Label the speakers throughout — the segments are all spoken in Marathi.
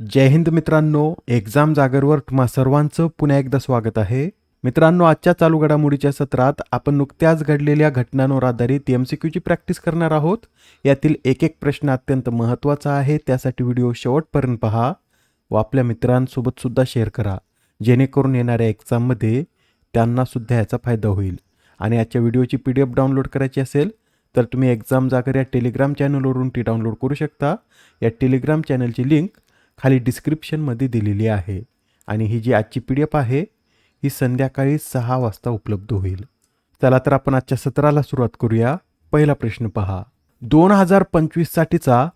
Speaker 1: जय हिंद मित्रांनो, एक्झाम जागरवर तुम्हा सर्वांचं पुन्हा एकदा स्वागत आहे. मित्रांनो, आजच्या चालू घडामोडीच्या सत्रात आपण नुकत्याच घडलेल्या घटनांवर आधारित MCQची प्रॅक्टिस करणार आहोत. यातील एक एक प्रश्न अत्यंत महत्त्वाचा आहे, त्यासाठी व्हिडिओ शेवटपर्यंत पहा व आपल्या मित्रांसोबत सुद्धा शेअर करा, जेणेकरून येणाऱ्या एक्झाममध्ये त्यांना सुद्धा याचा फायदा होईल. आणि आजच्या व्हिडिओची PDF डाउनलोड करायची असेल तर तुम्ही एक्झाम जागर या टेलिग्राम चॅनलवरून ती डाउनलोड करू शकता. या टेलिग्राम चॅनलची लिंक खाली डिस्क्रिप्शनमध्ये दिलेली आहे. आणि ही जी आजची PDF आहे ही संध्याकाळी 6 वाजता उपलब्ध होईल. चला तर आपण आजच्या सत्राला सुरुवात करूया. पहिला प्रश्न पहा. 2025 साठीचा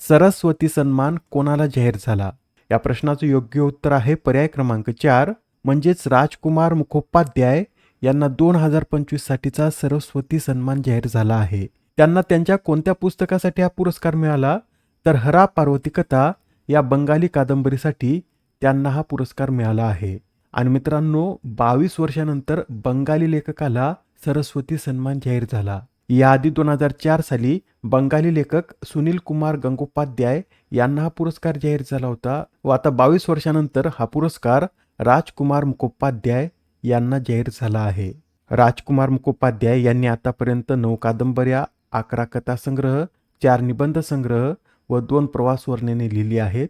Speaker 1: सरस्वती सन्मान कोणाला जाहीर झाला? या प्रश्नाचं योग्य उत्तर आहे पर्याय क्रमांक 4 म्हणजेच राजकुमार मुखोपाध्याय यांना 2025 साठीचा सरस्वती सन्मान जाहीर झाला आहे. त्यांना त्यांच्या कोणत्या पुस्तकासाठी हा पुरस्कार मिळाला? तर हरा पार्वती कथा या बंगाली कादंबरीसाठी त्यांना हा पुरस्कार मिळाला आहे. आणि मित्रांनो, 22 वर्षानंतर बंगाली लेखकाला सरस्वती सन्मान जाहीर झाला. याआधी 2004 साली बंगाली लेखक सुनील कुमार गंगोपाध्याय यांना हा पुरस्कार जाहीर झाला होता व आता 22 वर्षानंतर हा पुरस्कार राजकुमार मुखोपाध्याय यांना जाहीर झाला आहे. राजकुमार मुखोपाध्याय यांनी आतापर्यंत 9 कादंबऱ्या, 11 कथासंग्रह, 4 निबंध संग्रह व 2 प्रवास वर्णने लिहिली आहेत.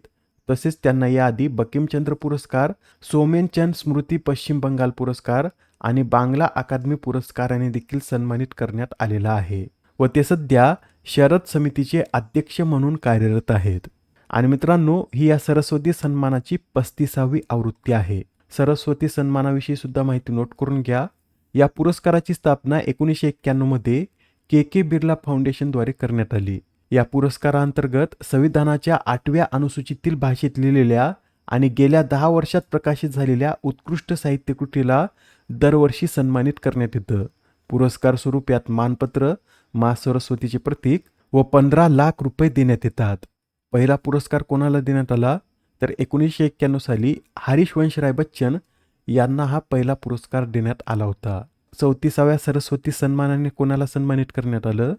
Speaker 1: तसेच त्यांना याआधी बंकिमचंद्र पुरस्कार, सोमेनचंद स्मृती पश्चिम बंगाल पुरस्कार आणि बांगला अकादमी पुरस्काराने देखील सन्मानित करण्यात आलेला आहे व ते सध्या शरद समितीचे अध्यक्ष म्हणून कार्यरत आहेत. आणि मित्रांनो, ही या सरस्वती सन्मानाची 35वी आवृत्ती आहे. सरस्वती सन्मानाविषयी सुद्धा माहिती नोट करून घ्या. या पुरस्काराची स्थापना 1991 मध्ये KK बिर्ला फाउंडेशनद्वारे करण्यात आली. या पुरस्कारांतर्गत संविधानाच्या 8व्या अनुसूचीतील भाषेत लिहिलेल्या आणि गेल्या 10 वर्षात प्रकाशित झालेल्या उत्कृष्ट साहित्यकृतीला दरवर्षी सन्मानित करण्यात येतं. पुरस्कार स्वरूप यात मानपत्र, मा सरस्वतीचे प्रतीक व 15 लाख रुपये देण्यात येतात. पहिला पुरस्कार कोणाला देण्यात आला? तर 1991 साली हरिवंशराय बच्चन यांना हा पहिला पुरस्कार देण्यात आला होता. 34व्या सरस्वती सन्मानाने कोणाला सन्मानित करण्यात आलं?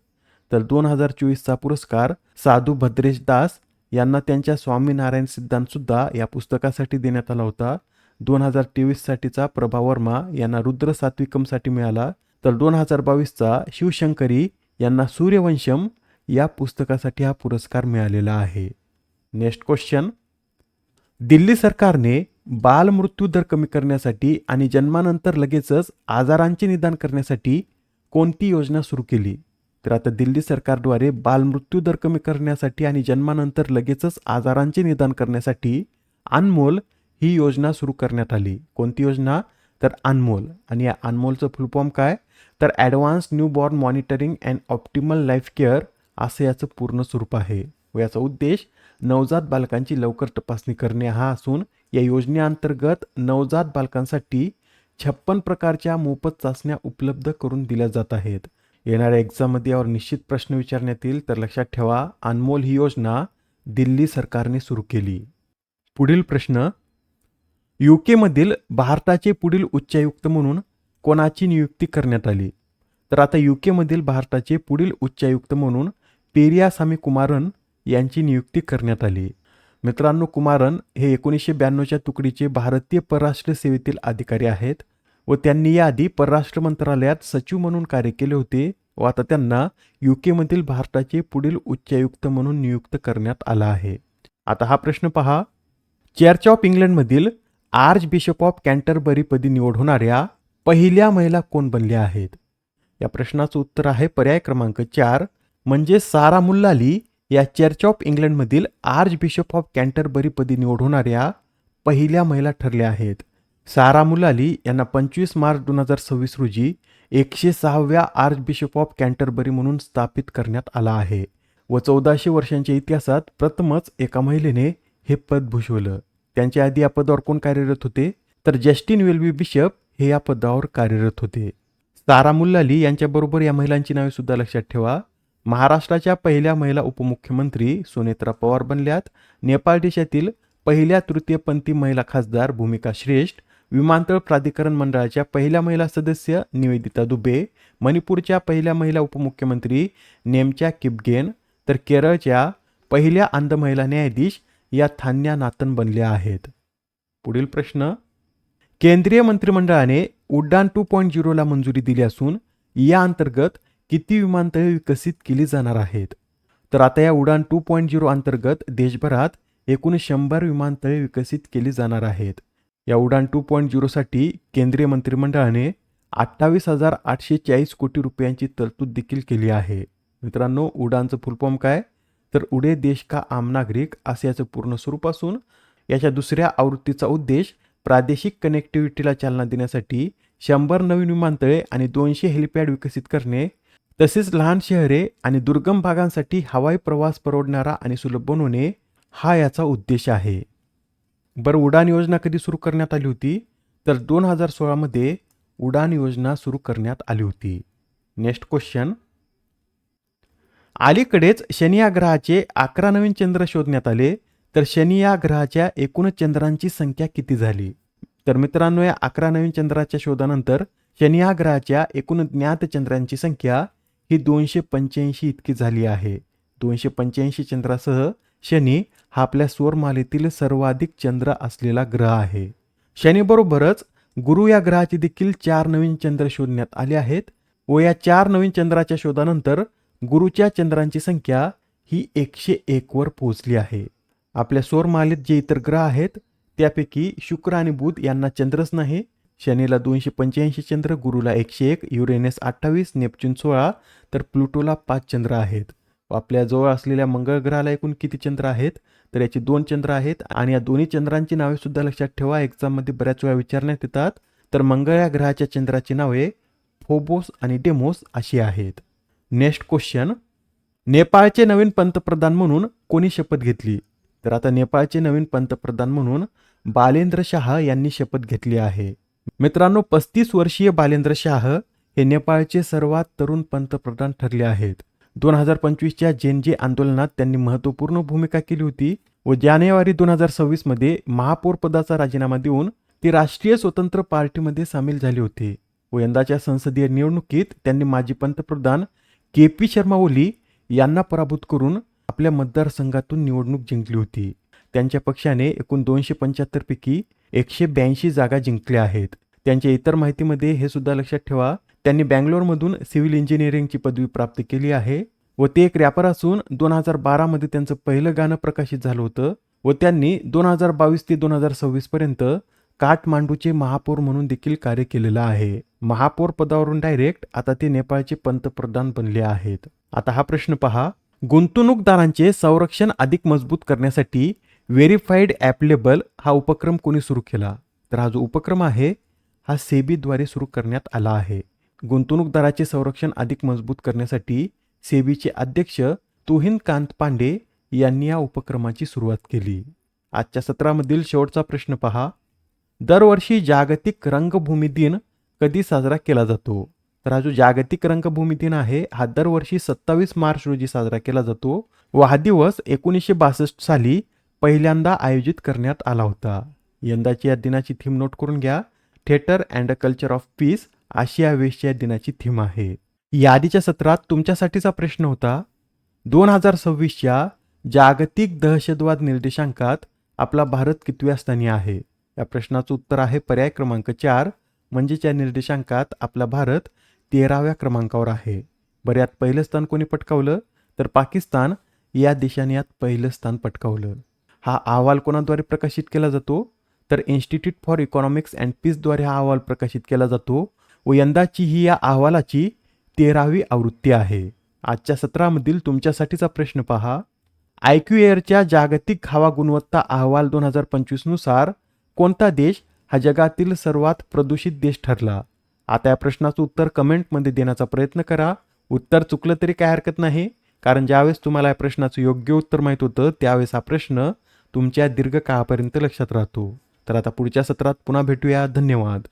Speaker 1: तर 2024चा पुरस्कार साधू भद्रेश दास यांना त्यांच्या स्वामीनारायण सिद्धांत सुद्धा या पुस्तकासाठी देण्यात आला होता. 2023 साठीचा प्रभा वर्मा यांना रुद्र सात्विकमसाठी मिळाला. तर 2022चा शिवशंकरी यांना सूर्यवंशम या पुस्तकासाठी हा पुरस्कार मिळालेला आहे. Next question. दिल्ली सरकारने बालमृत्यू दर कमी करण्यासाठी आणि जन्मानंतर लगेचच आजारांचे निदान करण्यासाठी कोणती योजना सुरू केली? तर आता दिल्ली सरकारद्वारे बालमृत्यू दर कमी करण्यासाठी आणि जन्मानंतर लगेचच आजारांचे निदान करण्यासाठी अनमोल ही योजना सुरू करण्यात आली. कोणती योजना? तर अनमोल. आणि या अनमोलचं फुल फॉर्म काय? तर advance newborn monitoring and optimal life care असं याचं पूर्ण स्वरूप आहे व याचा उद्देश नवजात बालकांची लवकर तपासणी करणे हा असून या योजनेअंतर्गत नवजात बालकांसाठी 56 प्रकारच्या मोफत चाचण्या उपलब्ध करून दिल्या जात आहेत. येणाऱ्या एक्झाममध्ये यावर निश्चित प्रश्न विचारण्यात येईल, तर लक्षात ठेवा अनमोल ही योजना दिल्ली सरकारने सुरू केली. पुढील प्रश्न. UK मधील भारताचे पुढील उच्चायुक्त म्हणून कोणाची नियुक्ती करण्यात आली? तर आता UK मधील भारताचे पुढील उच्चायुक्त म्हणून पेरियासामी कुमारन यांची नियुक्ती करण्यात आली. मित्रांनो, कुमारन हे 1992च्या तुकडीचे भारतीय परराष्ट्र सेवेतील अधिकारी आहेत व त्यांनी याआधी परराष्ट्र मंत्रालयात सचिव म्हणून कार्य केले होते व आता त्यांना UK मधील भारताचे पुढील उच्चायुक्त म्हणून नियुक्त करण्यात आला आहे. आता हा प्रश्न पहा. चर्च ऑफ इंग्लंडमधील आर्च बिशप ऑफ कॅन्टरबरी पदी निवड होणाऱ्या पहिल्या महिला कोण बनल्या आहेत? या प्रश्नाचं उत्तर आहे पर्याय क्रमांक 4 म्हणजे सारा मुल्लाली या चर्च ऑफ इंग्लंडमधील आर्च बिशप ऑफ कॅन्टरबरी पदी निवड होणाऱ्या पहिल्या महिला ठरल्या आहेत. सारा मुल्लाली यांना 25 मार्च 2026 रोजी 106व्या आर्च बिशप ऑफ कॅन्टरबरी म्हणून स्थापित करण्यात आला आहे व 1400 वर्षांच्या इतिहासात प्रथमच एका महिलेने हे पद भूषवलं. त्यांच्या आधी या पदावर कोण कार्यरत होते? तर जस्टिन वेल्बी बिशप हे या पदावर कार्यरत होते. सारा मुल्लाली यांच्याबरोबर या महिलांची नावे सुद्धा लक्षात ठेवा. महाराष्ट्राच्या पहिल्या महिला उपमुख्यमंत्री सुनेत्रा पवार बनल्यात. नेपाळ देशातील पहिल्या तृतीयपंथी महिला खासदार भूमिका श्रेष्ठ. विमानतळ प्राधिकरण मंडळाच्या पहिल्या महिला सदस्य निवेदिता दुबे. मणिपूरच्या पहिल्या महिला उपमुख्यमंत्री नेमच्या किपगेन. तर केरळच्या पहिल्या अंध महिला न्यायाधीश या थान्या नातन बनल्या आहेत. पुढील प्रश्न, केंद्रीय मंत्रिमंडळाने उड्डाण 2.0 ला मंजुरी दिली असून या अंतर्गत किती विमानतळे विकसित केली जाणार आहेत? तर आता या उडान 2.0 अंतर्गत देशभरात एकूण 100 विमानतळे विकसित केली जाणार आहेत. या उडान 2.0 साठी केंद्रीय मंत्रिमंडळाने 28,840 कोटी रुपयांची तरतूद देखील केली आहे. मित्रांनो, उडानचं फुल फॉर्म काय? तर उडे देश का आम नागरिक असे याचं पूर्ण स्वरूप असून याच्या दुसऱ्या आवृत्तीचा उद्देश प्रादेशिक कनेक्टिव्हिटीला चालना देण्यासाठी 100 नवीन विमानतळे आणि 200 हेलिपॅड विकसित करणे, तसेच लहान शहरे आणि दुर्गम भागांसाठी हवाई प्रवास परवडणारा आणि सुलभ बनवणे हा याचा उद्देश आहे. बरं, उडान योजना कधी सुरू करण्यात आली होती? तर 2016 मध्ये उडान योजना सुरू करण्यात आली होती. नेक्स्ट क्वेश्चन, अलीकडेच शनी या ग्रहाचे 11 नवीन चंद्र शोधण्यात आले, तर शनी या ग्रहाच्या एकूण चंद्रांची संख्या किती झाली? तर मित्रांनो, या 11 नवीन चंद्राच्या शोधानंतर शनी या ग्रहाच्या एकूण ज्ञात चंद्रांची संख्या ही 285 इतकी झाली आहे. 285 चंद्रासह शनी हा आपल्या सौरमालेतील सर्वाधिक चंद्र असलेला ग्रह आहे. शनीबरोबरच गुरु या ग्रहाचे देखील 4 नवीन चंद्र शोधण्यात आले आहेत व या 4 नवीन चंद्राच्या शोधानंतर गुरुच्या चंद्रांची संख्या ही 101 वर पोहोचली आहे. आपल्या सौरमालेत जे इतर ग्रह आहेत त्यापैकी शुक्र आणि बुध यांना चंद्रच नाही. शनीला 285 चंद्र, गुरुला 101, युरेनस 28, नेपच्यून 16, तर प्लुटोला 5 चंद्र आहेत. आपल्या जवळ असलेल्या मंगळ ग्रहाला एकूण किती चंद्र आहेत? तर याची 2 चंद्र आहेत आणि या दोन्ही चंद्रांची नावे सुद्धा लक्षात ठेवा, एक्झाममध्ये बऱ्याच वेळा विचारण्यात येतात. तर मंगळ या ग्रहाच्या चंद्राची नावे फोबोस आणि डेमोस अशी आहेत. नेक्स्ट क्वेश्चन, नेपाळचे नवीन पंतप्रधान म्हणून कोणी शपथ घेतली? तर आता नेपाळचे नवीन पंतप्रधान म्हणून बालेंद्र शाह यांनी शपथ घेतली आहे. मित्रांनो, 35 वर्षीय बालेंद्र शाह हे नेपाळचे सर्वात तरुण पंतप्रधान ठरले आहेत. 2025च्या जेनजे आंदोलनात त्यांनी महत्त्वपूर्ण भूमिका केली होती व जानेवारी 2026 मध्ये महापौर पदाचा राजीनामा देऊन ते राष्ट्रीय स्वतंत्र पार्टीमध्ये सामील झाले होते व यंदाच्या संसदीय निवडणुकीत त्यांनी माजी पंतप्रधान KP शर्मा ओली यांना पराभूत करून आपल्या मतदारसंघातून निवडणूक जिंकली होती. त्यांच्या पक्षाने एकूण 275 पैकी 182 जागा जिंकल्या आहेत. त्यांच्या इतर माहितीमध्ये हे सुद्धा लक्षात ठेवा, त्यांनी बँगलोरमधून सिव्हिल इंजिनिअरिंगची पदवी प्राप्त केली आहे व ते एक रॅपर असून 2012 मध्ये त्यांचं पहिलं गाणं प्रकाशित झालं होतं व त्यांनी 2022 ते 2026 पर्यंत काठमांडूचे महापौर म्हणून देखील कार्य केलेलं आहे. महापौर पदावरून डायरेक्ट आता ते नेपाळचे पंतप्रधान बनले आहेत. आता हा प्रश्न पहा, गुंतवणूकदारांचे संरक्षण अधिक मजबूत करण्यासाठी व्हेरीफाईड ॲप लेबल हा उपक्रम कोणी सुरू केला? तर हा जो उपक्रम आहे हा सेबीद्वारे सुरू करण्यात आला आहे. गुंतवणूकदाराचे संरक्षण अधिक मजबूत करण्यासाठी सेबीचे अध्यक्ष तुहिन कांत पांडे यांनी या उपक्रमाची सुरुवात केली. आजच्या सत्रामधील शेवटचा प्रश्न पहा, दरवर्षी जागतिक रंगभूमी दिन कधी साजरा केला जातो? तर हा जो जागतिक रंगभूमी दिन आहे हा दरवर्षी 27 मार्च रोजी साजरा केला जातो व हा दिवस 1962 साली पहिल्यांदा आयोजित करण्यात आला होता. यंदाची या दिनाची थीम नोट करून घ्या, theatre and a culture of peace अशी या वेळच्या दिनाची थीम आहे. यादीच्या सत्रात तुमच्यासाठीचा प्रश्न होता, 2026च्या जागतिक दहशतवाद निर्देशांकात आपला भारत कितव्या स्थानी आहे? या प्रश्नाचं उत्तर आहे पर्याय क्रमांक 4, म्हणजेच या निर्देशांकात आपला भारत 13व्या क्रमांकावर आहे. बरं, यात पहिलं स्थान कोणी पटकावलं? तर पाकिस्तान या देशाने यात पहिलं स्थान पटकावलं. हा अहवाल कोणाद्वारे प्रकाशित केला जातो? तर इन्स्टिट्यूट फॉर इकॉनॉमिक्स अँड पीसद्वारे हा अहवाल प्रकाशित केला जातो व यंदाची ही या अहवालाची 13वी आवृत्ती आहे. आजच्या सत्रामधील तुमच्यासाठीचा प्रश्न पहा, IQ-एअरच्या जागतिक हवा गुणवत्ता अहवाल 2025 नुसार कोणता देश हा जगातील सर्वात प्रदूषित देश ठरला? आता या प्रश्नाचं उत्तर कमेंटमध्ये देण्याचा प्रयत्न करा. उत्तर चुकलं तरी काय हरकत नाही, कारण ज्यावेळेस तुम्हाला या प्रश्नाचं योग्य उत्तर माहीत होतं त्यावेळेस हा प्रश्न तुमच्या दीर्घकाळापर्यंत लक्षात राहतो. तर आता पुढच्या सत्रात पुन्हा भेटूया. धन्यवाद.